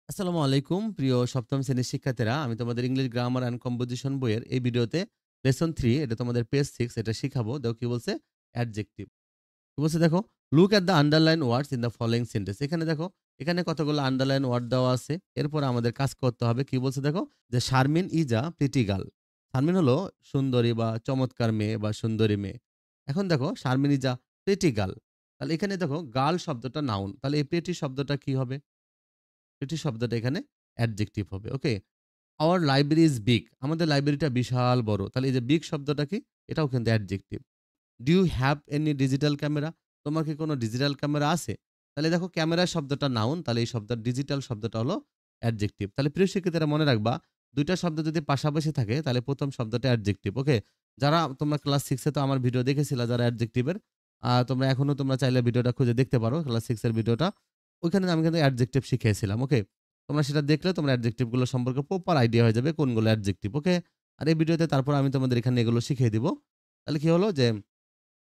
আসসালামু আলাইকুম প্রিয় সপ্তম শ্রেণীর শিক্ষার্থীরা। আমি তোমাদের ইংলিশ গ্রামার অ্যান্ড কম্পোজিশন বইয়ের এই ভিডিওতে লেসন 3 এটা তোমাদের পেজ 6 এটা শিখাবো। দেখো কি বলছে? অ্যাডজেক্টিভ। কি বলছে দেখো? Look at the underline words in the following sentence. এখানে দেখো, এখানে কতগুলো আন্ডারলাইন ওয়ার্ড দেওয়া আছে। এরপর আমাদের কাজ করতে হবে। কি বলছে দেখো? যে Sharmin is a pretty girl. Sharmin হলো সুন্দরী বা চমৎকার মেয়ে বা সুন্দরী মেয়ে। এখন দেখো Sharmin is a pretty girl. তাহলে এখানে দেখো গার্ল শব্দটা নাউন। তাহলে এই প্রিটি শব্দটা কি হবে? প্রিটি শব্দটা এখানে অ্যাডজেক্টিভ হবে। Okay? Our library is big. আমাদের লাইব্রেরিটা বিশাল বড়। তাহলে এই যে বিগ শব্দটা কি? এটাও কিন্তু adjective. Do you have any digital camera? তোমার কি কোনো ডিজিটাল ক্যামেরা আছে? তাহলে দেখো ক্যামেরা শব্দটা নাউন, তাহলে এই শব্দ ডিজিটাল শব্দটা হলো অ্যাডজেক্টিভ। তাহলে প্রিয় শিক্ষার্থীরা মনে রাখবা, ২ টা শব্দ যদি পাশাপাশি থাকে তাহলে ১ম শব্দটা অ্যাডজেক্টিভ। ওকে? যারা তোমরা ক্লাস 6 এ তো আমার ভিডিও দেখেছিলা যারা অ্যাডজেক্টিভের, তোমরা এখনো চাইলে ভিডিওটা খুঁজে দেখতে পারো ক্লাস 6 এর ভিডিওটা। ওইখানে আমি কিন্তু অ্যাডজেক্টিভ শিখিয়েছিলাম। ওকে? তোমরা সেটা দেখলে তোমরা অ্যাডজেক্টিভ গুলো সম্পর্কে প্রপার আইডিয়া হয়ে যাবে কোনগুলো অ্যাডজেক্টিভ। ওকে? আর এই ভিডিওতে তারপর আমি তোমাদের এখানে এগুলো শিখিয়ে দিব। তাহলে কি হলো যে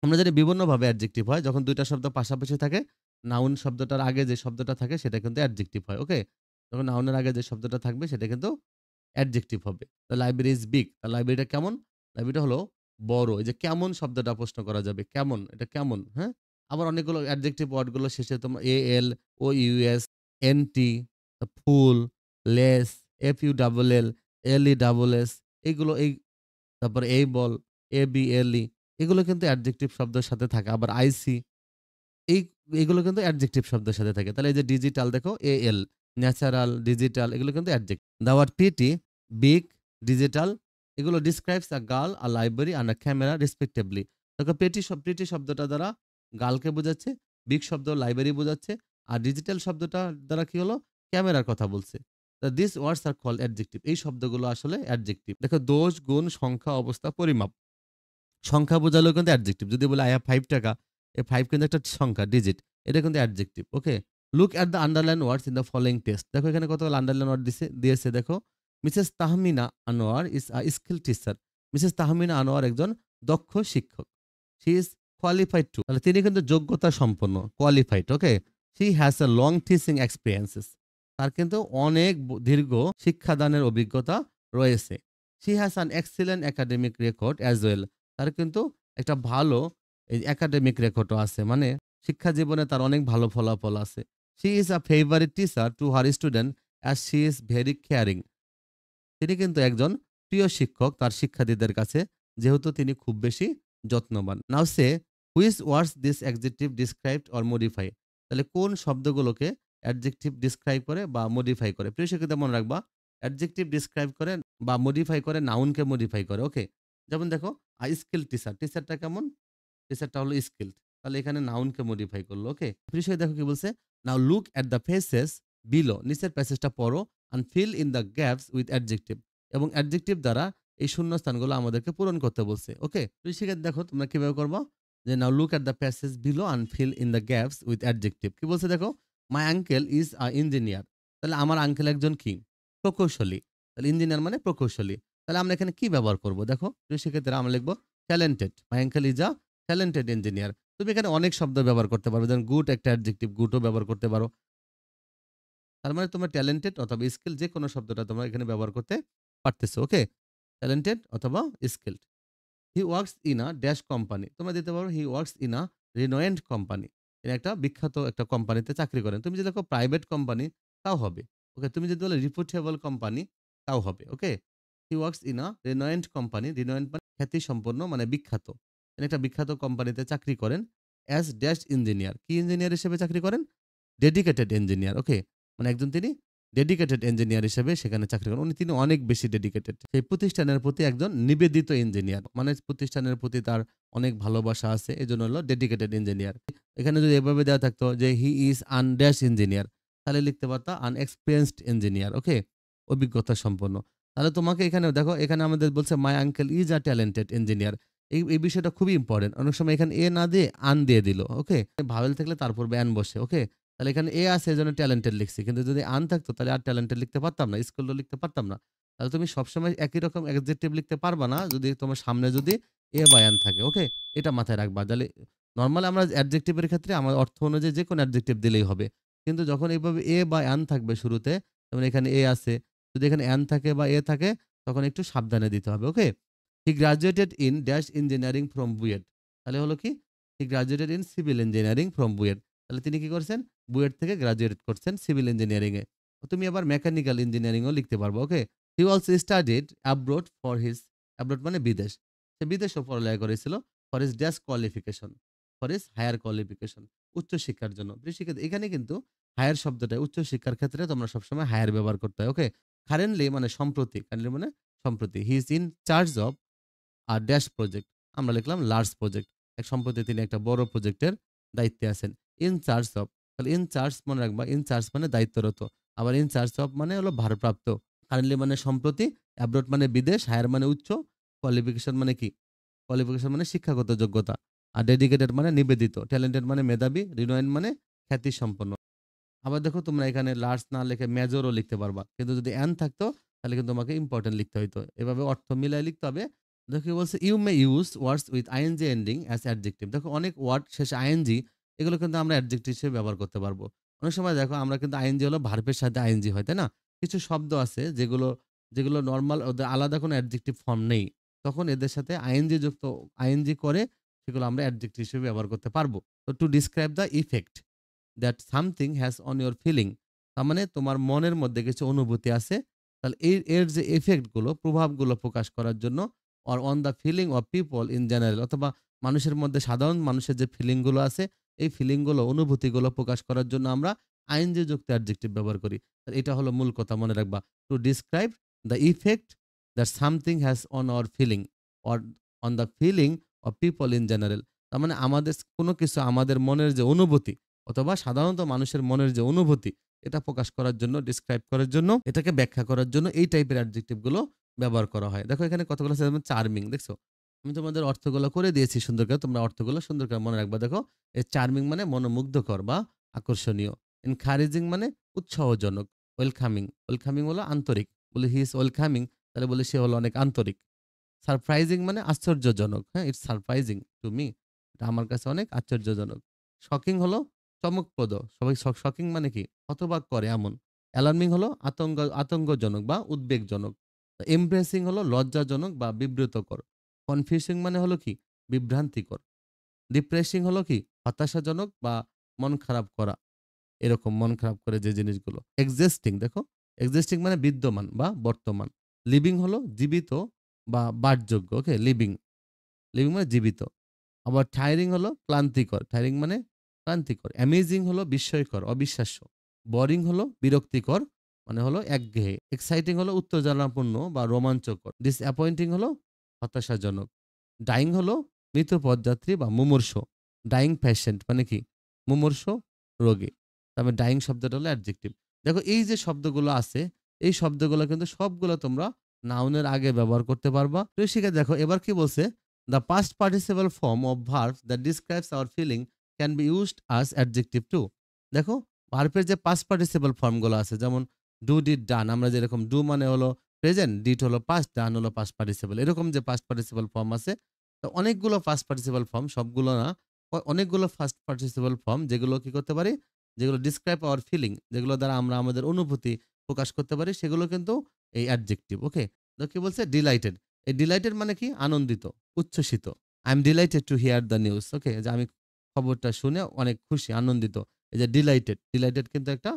আমরা জানি বিভিন্নভাবে অ্যাডজেক্টিভ হয়। যখন ২ টা শব্দ পাশাপাশি থাকে, নাউন শব্দটার আগে যে শব্দটা থাকে সেটা কিন্তু অ্যাডজেক্টিভ হয়। ওকে? যখন নাউনের আগে যে শব্দটা থাকবে সেটা কিন্তু অ্যাডজেক্টিভ হবে। The library is big. লাইব্রেরিটা কেমন? লাইব্রেরিটা হলো বড়। এই যে কেমন শব্দটা প্রশ্ন করা যাবে। কেমন? এটা কেমন? হ্যাঁ? আবার অনেকগুলো অ্যাডজেক্টিভ ওয়ার্ড গুলো শেষে তোমরা এএল, ওইউএস, এনটি, ফুল, লেস, এফইউডাবলএল, এলইডাবলএস এইগুলো তারপরে এবল, এবিএলই এগুলো কিন্তু অ্যাডজেক্টিভ শব্দের সাথে থাকে। আবার আইসি এই এগুলো কিন্তু অ্যাডজেক্টিভ শব্দের সাথে থাকে। তাহলে এই যে ডিজিটাল দেখো এএল, ন্যাচারাল, ডিজিটাল এগুলো কিন্তু adjective. The word pretty, big, digital এগুলো describes a girl, a library and a camera respectively। দেখো প্রিটি শব্দটা দ্বারা গার্লকে বোঝাচ্ছে, বিগ শব্দ লাইব্রেরি বোঝাচ্ছে, আর ডিজিটাল শব্দটা দ্বারা কি হলো? ক্যামেরার কথা বলছে। This words are called adjective. এই শব্দগুলো আসলে অ্যাডজেক্টিভ। দেখো দোষ, গুণ, সংখ্যা, অবস্থা, পরিমাপ। সংখ্যা বোঝালেও কিন্তু অ্যাডজেক্টিভ। যদি বলি, "I have ৳5" এই ৫ কিন্তু একটা সংখ্যা, ডিজিট। এটা কিন্তু adjective. Okay? Look at the underline words in the following text. দেখো এখানে কতগুলো আন্ডারলাইন ওয়ার্ড দিয়েছে দেখো। Mrs Tahmina Anwar is a skill teacher. Mrs Tahmina Anwar একজন দক্ষ শিক্ষক। She is qualified too. তাহলে তিনি কিন্তু যোগ্যতা সম্পন্ন, qualified. Okay? She has a long teaching experiences. তার কিন্তু অনেক দীর্ঘ শিক্ষাদানের অভিজ্ঞতা রয়েছে। She has an excellent academic record as well. তার কিন্তু একটা ভালো এই একাডেমিক রেকর্ডও আছে। মানে শিক্ষা জীবনে তার অনেক ভালো ফলাফল আছে। She is a favourite teacher to her student as she is very caring. তিনি কিন্তু একজন প্রিয় শিক্ষক তার শিক্ষার্থীদের কাছে, যেহেতু তিনি খুব বেশি যত্নবান। Now say which words this adjective described or modify. তাহলে কোন শব্দগুলোকে অ্যাডজেক্টিভ ডিসক্রাইব করে বা মডিফাই করে? প্রিয় শিক্ষার্থী মনে রাখবা, অ্যাডজেক্টিভ ডিসক্রাইব করে বা মডিফাই করে নাউনকে মডিফাই করে। ওকে? যেমন দেখো, স্কিল টিচার। টিচারটা কেমন? টিচারটা হলো স্কিলড। তাহলে এখানে নাউনকে মডিফাই করলো। ওকে? বিষয় দেখো কি বলছে? Now look at the faces below. নিচের প্যাসেজটা পড়ো and fill in the gaps with adjective। এবং অ্যাডজেক্টিভ দ্বারা এই শূন্যস্থানগুলো আমাদেরকে পূরণ করতে বলছে। ওকে? তো সেক্ষেত্রে দেখো তোমরা কিভাবে করবা? যে now look at the passage below and fill in the gaps with adjective। কি বলছে দেখো? My uncle is a engineer. তাহলে আমার আঙ্কেল একজন কি? প্রকৌশলী। তাহলে ইঞ্জিনিয়ার মানে প্রকৌশলী। তাহলে আমরা এখানে কি ব্যবহার করব? দেখো, সেক্ষেত্রে আমরা লিখব talented. My uncle is a talented engineer. তুমি এখানে অনেক শব্দ ব্যবহার করতে পারো। যেমন গুড একটা অ্যাডজেক্টিভ, গুডও ব্যবহার করতে পারো। তার মানে তোমরা ট্যালেন্টেড অথবা স্কিল যেকোনো শব্দটা তোমরা এখানে ব্যবহার করতে পারতেছো। ওকে? ট্যালেন্টেড অথবা skilled. He works in a dash company. তোমরা দিতে পারো he works in a renowned company. তিনি একটা বিখ্যাত একটা কোম্পানিতে চাকরি করেন। তুমি যদি দেখো প্রাইভেট কোম্পানি তাও হবে। ওকে? তুমি যদি বলো রিপুটেবল কোম্পানি তাও হবে। Okay? He works in a renowned company. Renowned মানে খ্যাতিসম্পন্ন মানে বিখ্যাত। তিনি একটা বিখ্যাত কোম্পানিতে চাকরি করেন অ্যাজ ড্যাশ ইঞ্জিনিয়ার। কি ইঞ্জিনিয়ার হিসেবে চাকরি করেন? Dedicated engineer. ওকে? মানে একজন তিনি ডেডিকেটেড ইঞ্জিনিয়ার হিসেবে সেখানে চাকরি করেন। তিনি অনেক বেশি ডেডিকেটেড। সেই প্রতিষ্ঠানের প্রতি একজন নিবেদিত ইঞ্জিনিয়ার। মানে প্রতিষ্ঠানের প্রতি তার অনেক ভালোবাসা আছে। এজন্য হলো ডেডিকেটেড ইঞ্জিনিয়ার। এখানে যদি এভাবে দেওয়া থাকতো যে he is an dash engineer, তাহলে লিখতে পারতা আনএক্সপেরিয়েন্সড ইঞ্জিনিয়ার। ওকে? অভিজ্ঞতা সম্পন্ন। তাহলে তোমাকে এখানে দেখো, এখানে আমাদের বলছে my uncle is a talented engineer. এই বিষয়টা খুবই ইম্পোর্টেন্ট। অনেক সময় এখানে এ না দিয়ে আন দিয়ে দিল। ওকে? ভাওয়েল থাকলে তার পূর্বে অ্যান বসে। ওকে? তাহলে এখানে এ আছে এজন্য ট্যালেন্টেড লিখছি। কিন্তু যদি আন থাকতো তাহলে আর ট্যালেন্টেড লিখতে পারতাম না। স্কিলড লিখতে পারতাম না। তাহলে তুমি সবসময় একই রকম অ্যাডজেক্টিভ লিখতে পারবা না যদি তোমার সামনে যদি এ বা অ্যান থাকে। ওকে? এটা মাথায় রাখবা। তাহলে নরমালি আমরা অ্যাডজেক্টিভ এর ক্ষেত্রে আমার অর্থ অনুযায়ী যেকোনো অ্যাডজেক্টিভ দিলেই হবে। কিন্তু যখন এইভাবে এ বা অ্যান থাকবে শুরুতে যেমন এখানে এ আছে। যদি এখানে অ্যান থাকে বা এ থাকে তখন একটু সাবধানে দিতে হবে। Okay? He graduated in dash engineering from BUET. তাহলে হলো কি? He graduated in civil engineering from BUET. তাহলে তিনি কি করছেন? বুয়েট থেকে গ্র্যাজুয়েট করছেন সিভিল ইঞ্জিনিয়ারিং এ। তুমি আবার মেকানিক্যাল ইঞ্জিনিয়ারিং ও লিখতে পারবা। Okay? He also studied abroad for his abroad মানে বিদেশ। সে বিদেশেও পড়ালেখা করেছিল for his dash qualification. For his higher qualification. উচ্চ শিক্ষার জন্য। প্রিয় শিক্ষার্থী এখানে কিন্তু হায়ার শব্দটা উচ্চ শিক্ষার ক্ষেত্রে তোমরা সবসময় হায়ার ব্যবহার করতে হয়। ওকে? কারেন্টলি মানে সম্প্রতি। কারেন্টলি মানে সম্প্রতি। He is in charge of our dash project. আমরা লিখলাম লার্জ প্রজেক্ট। সম্প্রতি তিনি একটা বড় প্রজেক্টের দায়িত্বে আছেন। In charge of. তাহলে ইন চার্জ মনে রাখবা। ইন চার্জ মানে দায়িত্বরত। আবার ইন চার্জ অফ মানে হলো ভারপ্রাপ্ত। কারেন্টলি মানে সম্প্রতি, অ্যাব্রোড মানে বিদেশ, হায়ার মানে উচ্চ, কোয়ালিফিকেশন মানে কি? কোয়ালিফিকেশন মানে শিক্ষাগত যোগ্যতা। আর ডেডিকেটেড মানে নিবেদিত, ট্যালেন্টেড মানে মেধাবী, রিনোয়েন্ট মানে খ্যাতিসম্পন্ন। আবার দেখো তোমরা এখানে লার্জ না লিখে মেজরও লিখতে পারবা। কিন্তু যদি অ্যান থাকতো তাহলে কিন্তু তোমাকে ইম্পোর্টেন্ট লিখতে হইতো। এভাবে অর্থ মিলায় লিখতে হবে। দেখো কি বলছে you may use words with ING ending as adjective. দেখো অনেক ওয়ার্ড শেষে আইএনজি এগুলো কিন্তু আমরা অ্যাডজেক্টিভ হিসেবে ব্যবহার করতে পারবো। অনেক সময় দেখো আমরা কিন্তু আইএনজি হলো ভার্বের সাথে আইএনজি হয়, তাই না? কিছু শব্দ আছে যেগুলো নরমাল ওদের আলাদা কোনো অ্যাডজেক্টিভ ফর্ম নেই। তখন এদের সাথে আইএনজি যুক্ত আইএনজি করে সেগুলো আমরা অ্যাডজেক্টিভ হিসেবে ব্যবহার করতে পারবো। তো to describe the effect that something has on your feeling. তার মানে তোমার মনের মধ্যে কিছু অনুভূতি আছে। তাহলে এর যে ইফেক্ট গুলো প্রভাবগুলো প্রকাশ করার জন্য or on the feeling of people in general অথবা মানুষের মধ্যে সাধারণ মানুষের যে ফিলিং গুলো আছে এই ফিলিং গুলো অনুভূতিগুলো প্রকাশ করার জন্য আমরা আইএনজি যুক্ত অ্যাডজেক্টিভ ব্যবহার করি। তাহলে এটা হলো মূল কথা মনে রাখবা। To describe the effect that something has on our feeling or on the feeling of people in general. তার মানে আমাদের কোনো কিছু আমাদের মনের যে অনুভূতি অথবা সাধারণত মানুষের মনের যে অনুভূতি এটা প্রকাশ করার জন্য ডিসক্রাইব করার জন্য এটাকে ব্যাখ্যা করার জন্য এই টাইপের অ্যাডজেক্টিভ গুলো ব্যবহার করা হয়। দেখো এখানে কতগুলো আছে যেমন চার্মিং দেখছো? আমি তোমাদের অর্থগুলো করে দিয়েছি সুন্দর করে। তোমরা অর্থগুলো সুন্দর করে মনে রাখবা। দেখো এই চার্মিং মানে মনোমুগ্ধকর বা আকর্ষণীয়। এনকারেজিং মানে উৎসাহজনক। ওয়েলকামিং, ওয়েলকামিং হলো আন্তরিক। বলে হি ইজ ওয়েলকামিং তাহলে বলে সে হলো অনেক আন্তরিক। সারপ্রাইজিং মানে আশ্চর্যজনক। হ্যাঁ? It's surprising to me. এটা আমার কাছে অনেক আশ্চর্যজনক। শকিং হলো চমকপ্রদ। সবাই শকিং মানে কি? হতবাক করে এমন। অ্যালার্মিং হলো আতঙ্কজনক বা উদ্বেগজনক। এমব্রেসিং হলো লজ্জাজনক বা বিব্রতকর। কনফিউজিং মানে হলো কি? বিভ্রান্তিকর। ডিপ্রেসিং হলো কি? হতাশাজনক বা মন খারাপ করা। এরকম মন খারাপ করে যে জিনিসগুলো। এক্সিস্টিং দেখো, এক্সিস্টিং মানে বিদ্যমান বা বর্তমান। লিভিং হলো জীবিত বা বাসযোগ্য। ওকে? লিভিং, লিভিং মানে জীবিত। আবার টায়ারিং হলো ক্লান্তিকর। টায়ারিং মানে ক্লান্তিকর। অ্যামেজিং হলো বিস্ময়কর, অবিশ্বাস্য। বোরিং হলো বিরক্তিকর, মানে হলো একঘেয়ে। এক্সাইটিং হলো উত্তেজনাপূর্ণ বা রোমাঞ্চকর। ডিসঅ্যাপয়েন্টিং হলো হতাশাজনক। ডাইং হলো মৃত পথযাত্রী বা মুমূর্ষ। ডাইং পেশেন্ট মানে কি? মুমূর্ষ রোগী। তবে ডাইং শব্দটা হলো অ্যাডজেক্টিভ। দেখো এই যে শব্দগুলো আছে, এই শব্দগুলো কিন্তু সবগুলো তোমরা নাউনের আগে ব্যবহার করতে পারবা। তো শিখে দেখো এবার কি বলছে? The past participle form of verbs that describes our feeling can be used as adjective too. দেখো ভার্বের যে past participle ফর্ম গুলো আছে যেমন ডু ডিড ডান আমরা যেরকম ডু মানে হলো প্রেজেন্ট, ডিড হলো পাস্ট, ডান হলো পাস্ট পার্টিসিপল। এরকম যে পাস্ট পার্টিসিপল ফর্ম আছে তো অনেকগুলো পাস্ট পার্টিসিপল ফর্ম সবগুলো না অনেকগুলো ফার্স্ট পার্টিসিপল ফর্ম যেগুলো কি করতে পারি যেগুলো ডিসক্রাইব আওয়ার ফিলিং যেগুলো দ্বারা আমরা আমাদের অনুভূতি প্রকাশ করতে পারি সেগুলো কিন্তু এই অ্যাডজেক্টিভ। ওকে? তো কি বলছে ডিলাইটেড। এই ডিলাইটেড মানে কি? আনন্দিত, উচ্ছ্বসিত। I am delighted to hear the news. Okay? যে আমি খবরটা শুনে অনেক খুশি, আনন্দিত। এই যে ডিলাইটেড, ডিলাইটেড কিন্তু একটা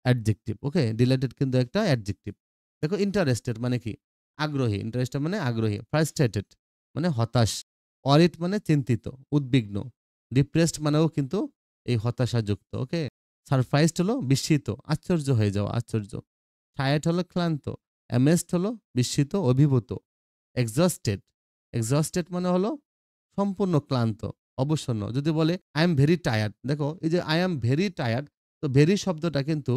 অ্যাডজেক্টিভ। ওকে? ডিলাইটেড কিন্তু একটা অ্যাডজেক্টিভ। দেখো ইন্টারেস্টেড মানে কি? আগ্রহী। ইন্টারেস্টেড মানে আগ্রহী। ফ্রাস্ট্রেটেড মানে হতাশ। অরিড মানে চিন্তিত, উদ্বিগ্ন। ডিপ্রেসড মানেও কিন্তু এই হতাশাযুক্ত। ওকে? সারপ্রাইজড হলো বিস্মিত, আশ্চর্য হয়ে যাওয়া, আশ্চর্য। টায়ার্ড হলো ক্লান্ত। অ্যামেজড হলো বিস্মিত, অভিভূত। এক্সস্টেড, এক্সস্টেড মানে হলো সম্পূর্ণ ক্লান্ত, অবসন্ন। যদি বলে আই এম ভেরি টায়ার্ড, দেখো এই যে আই এম ভেরি টায়ার্ড, তো ভেরি শব্দটা কিন্তু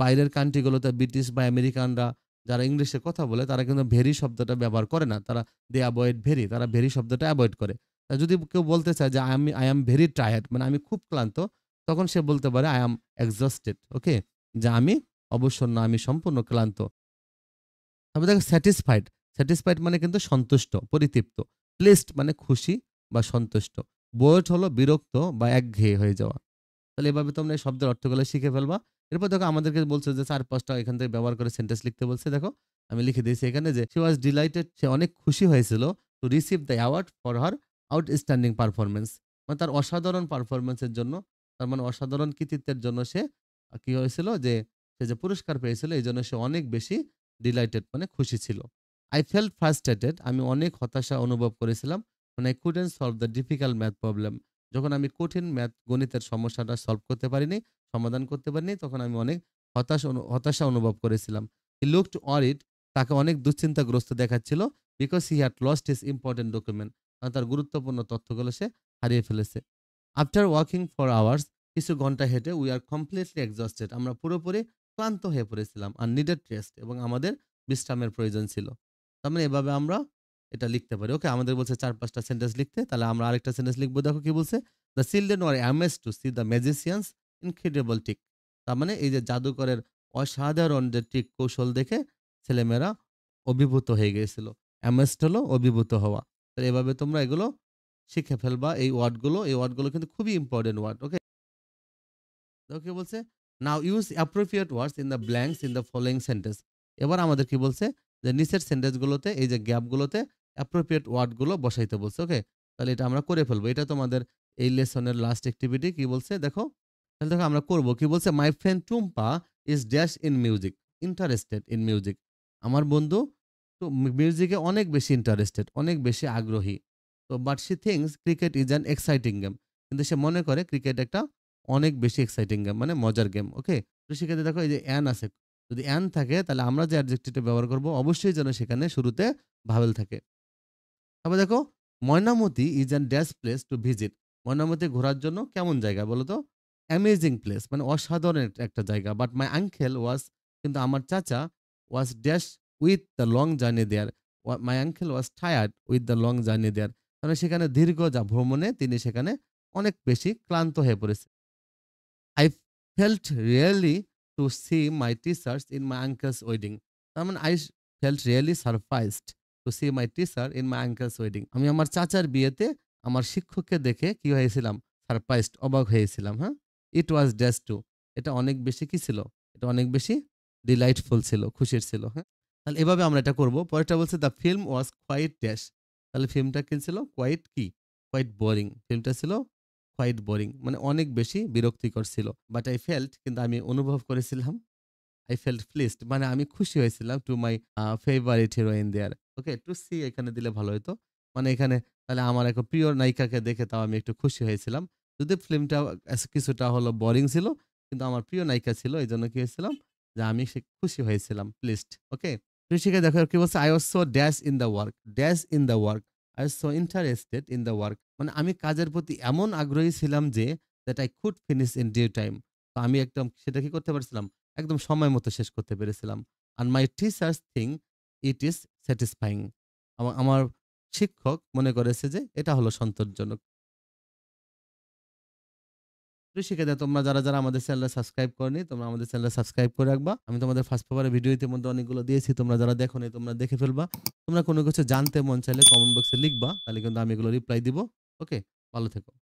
বাইরের কান্ট্রিগুলোতে ব্রিটিশ বা আমেরিকানরা যারা ইংলিশে কথা বলে তারা কিন্তু ভেরি শব্দটা ব্যবহার করে না। তারা দে অ্যাভয়েড ভেরি, তারা ভেরি শব্দটা অ্যাভয়েড করে। যদি কেউ বলতে চায় যে আই এম ভেরি টায়ার্ড মানে আমি খুব ক্লান্ত, তখন সে বলতে পারে আই এম এক্সস্টেড। ওকে? যে আমি অবসন্ন, আমি সম্পূর্ণ ক্লান্ত। তারপর দেখো স্যাটিসফাইড, স্যাটিসফাইড মানে কিন্তু সন্তুষ্ট, পরিতৃপ্ত। প্লেসড মানে খুশি বা সন্তুষ্ট। বোরড হলো বিরক্ত বা একঘেয়ে হয়ে যাওয়া। তাহলে এভাবে তোমরা এই শব্দের অর্থগুলো শিখে ফেলবা। এরপর দেখো আমাদেরকে বলছে যে ৪-৫ টা এখান থেকে ব্যবহার করে সেন্টেন্স লিখতে বলছে। দেখো আমি লিখে দিয়েছি এখানে যে she was delighted, সে অনেক খুশি হয়েছিল to receive the award for her outstanding performance, মানে তার অসাধারণ পারফরম্যান্স এর জন্য, তার মানে অসাধারণ কৃতিত্বের জন্য সে কি হয়েছিল যে সে যে পুরস্কার পেয়েছিল এইজন্য সে অনেক বেশি ডিলাইটেড মানে খুশি ছিল। I felt frustrated, আমি অনেক হতাশা অনুভব করেছিলাম when I couldn't solve the difficult math problem, যখন আমি কঠিন গণিতের সমস্যাটা সলভ করতে পারিনি, সমাধান করতে পারিনি, তখন আমি অনেক হতাশা অনুভব করেছিলাম। He looked worried, তাকে অনেক দুশ্চিন্তাগ্রস্ত দেখাচ্ছিল because he had lost his important document, কারণ তার গুরুত্বপূর্ণ তথ্যগুলো সে হারিয়ে ফেলেছে। After walking for hours, কিছু ঘন্টা হেঁটে we are completely exhausted, আমরা পুরোপুরি ক্লান্ত হয়ে পড়েছিলাম and needed rest, এবং আমাদের বিশ্রামের প্রয়োজন ছিল। তার মানে এভাবে আমরা এটা লিখতে পারি। ওকে, আমাদের বলছে ৪-৫ টা সেন্টেন্স লিখতে। তাহলে আমরা আরেকটা সেন্টেন্স লিখব। দেখো কি বলছে? The children were amazed to see the magician's incredible trick. তার মানে এই যে জাদুকরের অসাধারণ যে ট্রিক কৌশল দেখে ছেলেমেয়েরা অভিভূত হয়ে গিয়েছিল। amazed হলো অভিভূত হওয়া। তো এভাবে তোমরা এগুলো শিখে ফেলবা এই ওয়ার্ডগুলো। এই ওয়ার্ডগুলো কিন্তু খুবই ইম্পোর্টেন্ট ওয়ার্ড। ওকে? দেখো কি বলছে? Now use appropriate words in the blanks in the following sentence. এবার আমাদের কি বলছে? যে নিচের সেন্টেন্স গুলোতে এই যে গ্যাপ গুলোতে অ্যাপ্রোপ্রিয়েট ওয়ার্ড গুলো বসাইতে বলছে। ওকে? তাহলে এটা আমরা করে ফেলবো। এটা তোমাদের এই লেসনের লাস্ট এক্টিভিটি। কি বলছে? দেখো। তাহলে দেখো আমরা করব। কি বলছে? My friend Tumpa is dash in music, interested in music. আমার বন্ধু মিউজিকে অনেক বেশি ইন্টারেস্টেড, অনেক বেশি আগ্রহী। তো but she things cricket is an exciting game. কিন্তু সে মনে করে ক্রিকেট একটা অনেক বেশি এক্সাইটিং গেম, মানে মজার গেম। ওকে? তো সেক্ষেত্রে দেখো এই যে অ্যান আছে। যদি অ্যান থাকে তাহলে আমরা যে অ্যাডজেক্টিভটা ব্যবহার করব অবশ্যই যেন সেখানে শুরুতে ভাওয়েল থাকে। তারপর দেখো Mainamati is an dash place to visit. Mainamati ঘোরার জন্য কেমন জায়গা বলো তো? অ্যামেজিং প্লেস, মানে অসাধারণ একটা জায়গা। বাট মাই আঙ্কেল ওয়াজ, কিন্তু আমার চাচা was dash with the long journey there. My uncle was tired with the long journey there. মানে সেখানে দীর্ঘ ভ্রমণে তিনি সেখানে অনেক বেশি ক্লান্ত হয়ে পড়েছে। I felt really to see my teachers in my uncle's wedding. তার মানে felt really surprised to see my teacher in my uncle's wedding. আমি আমার চাচার বিয়েতে আমার শিক্ষককে দেখে কি হয়েছিলাম? সারপ্রাইজড, অবাক হয়েছিলাম। হ্যাঁ? It was dash too. এটা অনেক বেশি কি ছিল? এটা অনেক বেশি ডিলাইটফুল ছিল, খুশির ছিল। হ্যাঁ? তাহলে এভাবে আমরা এটা করব। পরেরটা বলছে the film was quite dash. তাহলে ফিল্মটা কি ছিল? কোয়াইট কি? Quite boring. ফিল্মটা ছিল কোয়াইট বোরিং, মানে অনেক বেশি বিরক্তিকর ছিল। বাট আই ফেল্ট, কিন্তু আমি অনুভব করেছিলাম, আই ফেল্ট প্লিজড, মানে আমি খুশি হয়েছিলাম to my favourite heroine there. Okay, to see এখানে দিলে ভালো হতো। মানে এখানে তাহলে আমার এক প্রিয় নায়িকাকে দেখে তাও আমি একটু খুশি হয়েছিলাম। যদি ফিল্মটা কিছুটা হলো বোরিং ছিল, কিন্তু আমার প্রিয় নায়িকা ছিল, এইজন্য কি হয়েছিলাম যে আমি খুশি হয়েছিলাম, প্লিজড। ওকে, ঋষিকে দেখো কি বলছে? I was so dash in the work, dash in the work, I was so interested in the work, মানে আমি কাজের প্রতি এমন আগ্রহী ছিলাম যে that I could finish in due time. তো আমি একদম সেটা কি করতে পারছিলাম? একদম সময় মতো শেষ করতে পেরেছিলাম। and my teachers think it is satisfying. আমার শিক্ষক মনে করেছে যে এটা হলো সন্তোষজনক। প্রিয় শিক্ষার্থীরা, তোমরা যারা আমাদের চ্যানেলে সাবস্ক্রাইব করনি, তোমরা আমাদের চ্যানেলে সাবস্ক্রাইব করে রাখবা। আমি তোমাদের ফার্স্ট পেপারের ভিডিও ইতিমধ্যে অনেকগুলো দিয়েছি। তোমরা যারা দেখোনি তোমরা দেখে ফেলবা। তোমরা কোনো কিছু জানতে মন চাইলে কমেন্ট বক্সে লিখবা। তাহলে কিন্তু আমি এগুলো রিপ্লাই দিব। ওকে? ভালো থেকো।